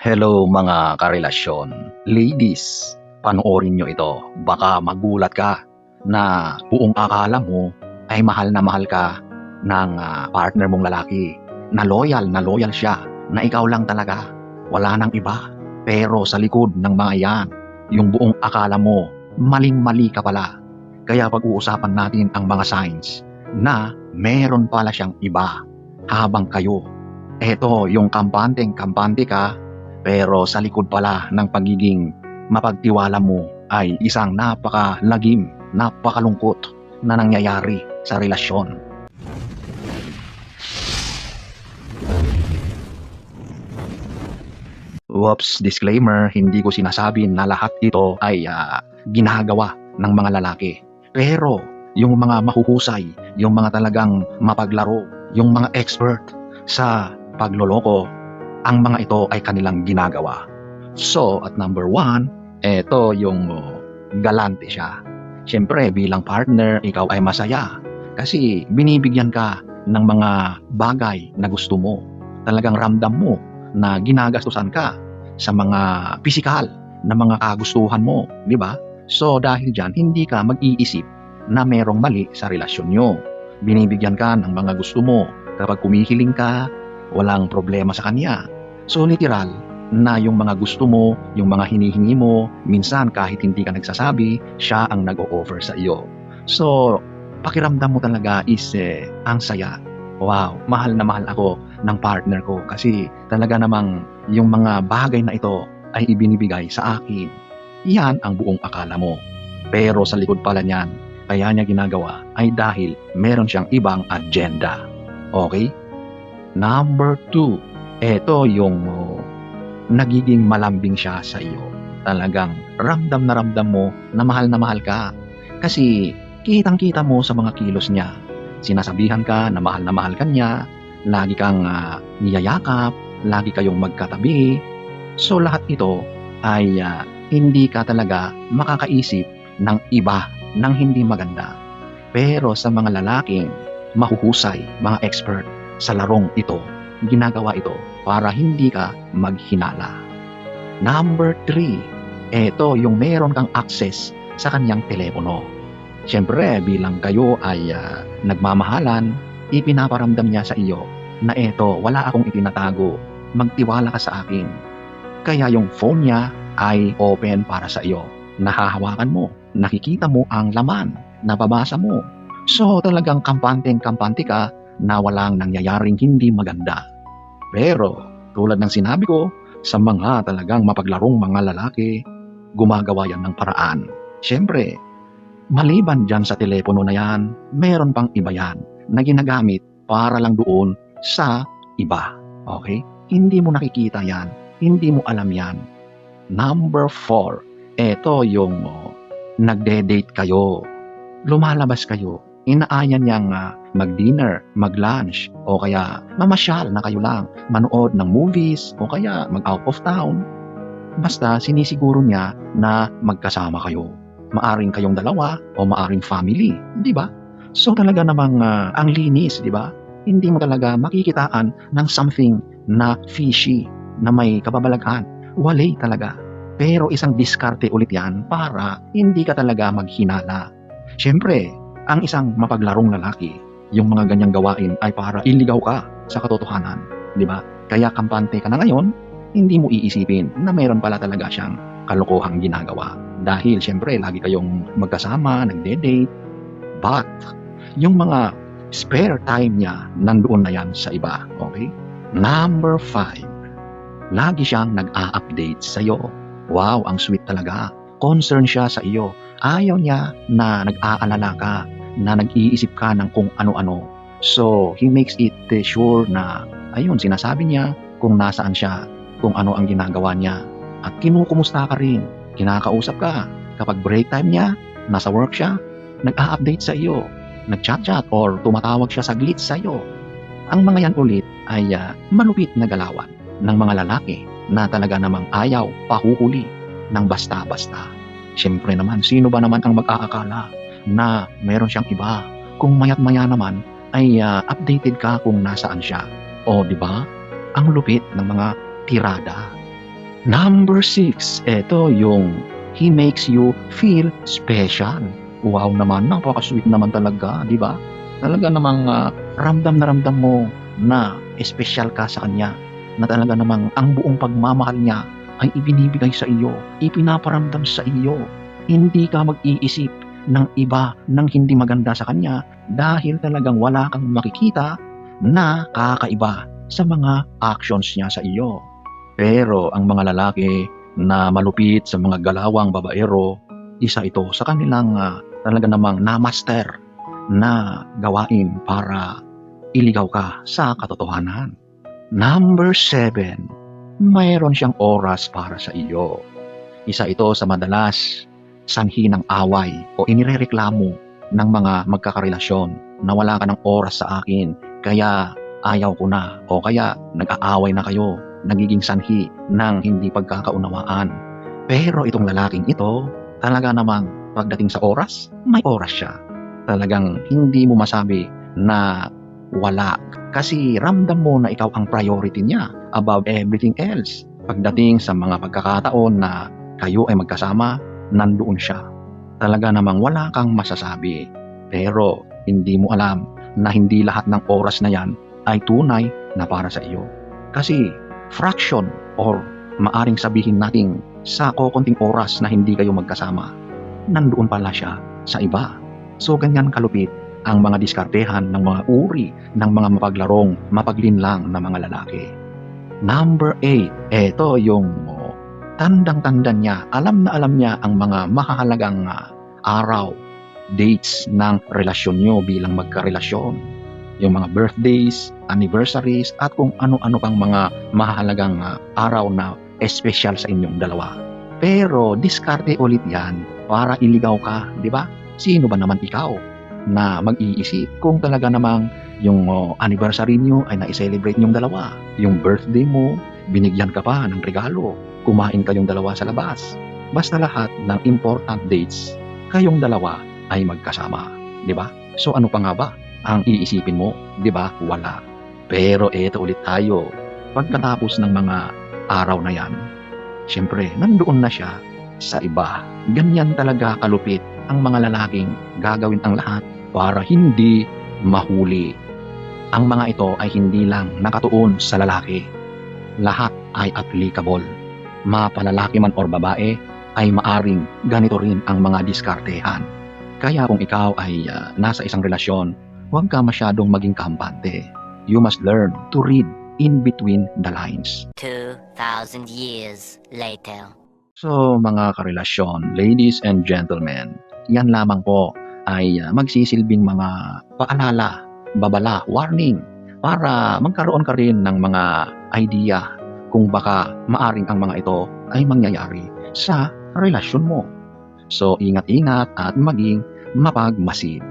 Hello mga karelasyon. Ladies, panoorin nyo ito. Baka magulat ka na buong akala mo ay mahal na mahal ka ng partner mong lalaki. Na loyal siya. Na ikaw lang talaga. Wala nang iba. Pero sa likod ng mga yan, yung buong akala mo, maling-mali ka pala. Kaya pag-uusapan natin ang mga signs na meron pala siyang iba habang kayo. Eto, yung kampante ka, pero sa likod pala ng pagiging mapagtiwala mo ay isang napakalagim, napakalungkot na nangyayari sa relasyon. Whoops, disclaimer, hindi ko sinasabi na lahat ito ay ginagawa ng mga lalaki. Pero yung mga mahuhusay, yung mga talagang mapaglaro, yung mga expert sa pagloloko, ang mga ito ay kanilang ginagawa. So, at number 1, ito yung galante siya. Siyempre, bilang partner, ikaw ay masaya kasi binibigyan ka ng mga bagay na gusto mo. Talagang ramdam mo na ginagastusan ka sa mga pisikal na mga kagustuhan mo, di ba? So, dahil dyan, hindi ka mag-iisip na merong mali sa relasyon nyo. Binibigyan ka ng mga gusto mo. Kapag kumihiling ka, walang problema sa kanya. So literal na yung mga gusto mo, yung mga hinihingi mo, minsan kahit hindi ka nagsasabi, siya ang nag-o-offer sa iyo. So pakiramdam mo talaga is ang saya. Wow, mahal na mahal ako ng partner ko kasi talaga namang yung mga bagay na ito ay ibinibigay sa akin. Yan ang buong akala mo. Pero sa likod pala niyan, kaya niya ginagawa ay dahil meron siyang ibang agenda. Okay? Number 2, ito yung nagiging malambing siya sa iyo. Talagang ramdam mo na mahal ka. Kasi kitang-kita mo sa mga kilos niya. Sinasabihan ka na mahal ka niya. Lagi kang niyayakap. Lagi kayong magkatabi. So lahat ito ay hindi ka talaga makakaisip ng iba ng hindi maganda. Pero sa mga lalaking mahuhusay, mga expert sa larong ito, ginagawa ito para hindi ka maghinala. Number 3, ito yung meron kang access sa kanyang telepono. Siyempre, bilang kayo ay nagmamahalan, ipinaparamdam niya sa iyo na eto, wala akong itinatago, magtiwala ka sa akin. Kaya yung phone niya ay open para sa iyo. Nahahawakan mo, nakikita mo ang laman, nababasa mo. So talagang kampante ka na walang nangyayaring hindi maganda. Pero tulad ng sinabi ko, sa mga talagang mapaglarong mga lalaki, gumagawa yan ng paraan. Siyempre, maliban dyan sa telepono na yan, meron pang iba yan na ginagamit para lang doon sa iba. Okay? Hindi mo nakikita yan. Hindi mo alam yan. Number 4, ito yung nagde-date kayo. Lumalabas kayo. Inaayan niyang mag-dinner, mag-lunch, o kaya mamasyal na kayo lang, manood ng movies, o kaya mag-out of town. Basta sinisiguro niya na magkasama kayo. Maaring kayong dalawa o maaring family, di ba? So talaga namang ang linis, di ba? Hindi mo talaga makikitaan ng something na fishy, na may kababalaghan. Wala talaga. Pero isang diskarte ulit yan para hindi ka talaga maghinala. Siyempre, ang isang mapaglarong lalaki, yung mga ganyang gawain ay para iligaw ka sa katotohanan, di ba? Kaya kampante ka na ngayon, hindi mo iisipin na mayroon pala talaga siyang kalokohang ginagawa. Dahil siyempre, lagi kayong magkasama, nagde-date, but yung mga spare time niya, nandoon na yan sa iba, okay? Number 5, lagi siyang nag-a-update sa'yo. Wow, ang sweet talaga. Concern siya sa iyo. Ayaw niya na nag-aalala ka, na nag-iisip ka ng kung ano-ano. So, he makes it sure na, ayun, sinasabi niya kung nasaan siya, kung ano ang ginagawa niya. At kinukumusta ka rin, kinakausap ka. Kapag break time niya, nasa work siya, nag-a-update sa iyo, nag-chat-chat or tumatawag siya saglit sa iyo. Ang mga yan ulit ay malupit na galawan ng mga lalaki na talaga namang ayaw pahuhuli ng basta-basta. Siyempre naman, sino ba naman ang mag-aakala na meron siyang iba? Kung mayat-maya naman ay updated ka kung nasaan siya. O di ba? Ang lupit ng mga tirada. Number 6, eto yung he makes you feel special. Wow naman, napaka-sweet naman talaga, di ba? Talaga namang ramdam na ramdam mo na espesyal ka sa kanya, na talaga namang ang buong pagmamahal niya ay ibinibigay sa iyo, ipinaparamdam sa iyo. Hindi ka mag-iisip ng iba ng hindi maganda sa kanya dahil talagang wala kang makikita na kakaiba sa mga actions niya sa iyo. Pero ang mga lalaki na malupit sa mga galawang babaero, isa ito sa kanilang talaga namang na-master na gawain para iligaw ka sa katotohanan. Number 7, mayroon siyang oras para sa iyo. Isa ito sa madalas sanhi ng away o inirereklamo ng mga magkakarelasyon na wala ka ng oras sa akin, kaya ayaw ko na, o kaya nag-aaway na kayo, nagiging sanhi ng hindi pagkakaunawaan. Pero itong lalaking ito, talaga namang pagdating sa oras, may oras siya. Talagang hindi mo masabi na wala, kasi ramdam mo na ikaw ang priority niya above everything else. Pagdating sa mga pagkakataon na kayo ay magkasama, nandoon siya. Talaga namang wala kang masasabi. Pero hindi mo alam na hindi lahat ng oras na yan ay tunay na para sa iyo. Kasi fraction, or maaring sabihin natin sa kokonting oras na hindi kayo magkasama, nandoon pala siya sa iba. So ganyan kalupit ang mga diskartehan ng mga uri ng mga mapaglarong, mapaglinlang na mga lalaki. Number 8, eto yung tandang-tanda niya, alam na alam niya ang mga mahalagang araw, dates ng relasyon nyo bilang magkarelasyon. Yung mga birthdays, anniversaries, at kung ano-ano pang mga mahalagang araw na espesyal sa inyong dalawa. Pero diskarte ulit yan para iligaw ka, di ba? Sino ba naman ikaw na mag-iisip kung talaga namang yung anniversary niyo ay na-celebrate niyong dalawa, yung birthday mo, binigyan ka pa ng regalo, kumain kayong dalawa sa labas. Basta lahat ng important dates, kayong dalawa ay magkasama, di ba? So ano pa nga ba ang iisipin mo, di ba? Wala. Pero eto ulit tayo, pagkatapos ng mga araw na yan, syempre nandoon na siya sa iba. Ganyan talaga kalupit ang mga lalaking gagawin ang lahat para hindi mahuli. Ang mga ito ay hindi lang nakatuon sa lalaki. Lahat ay applicable. Mapalalaki man or babae, ay maaring ganito rin ang mga diskartehan. Kaya kung ikaw ay nasa isang relasyon, huwag ka masyadong maging kampante. You must learn to read in between the lines. 2,000 years later. So mga karelasyon, ladies and gentlemen, yan lamang po ay magsisilbing mga paalala, babala, warning, para magkaroon ka rin ng mga idea kung baka maaring ang mga ito ay mangyayari sa relasyon mo. So ingat-ingat at maging mapagmasid.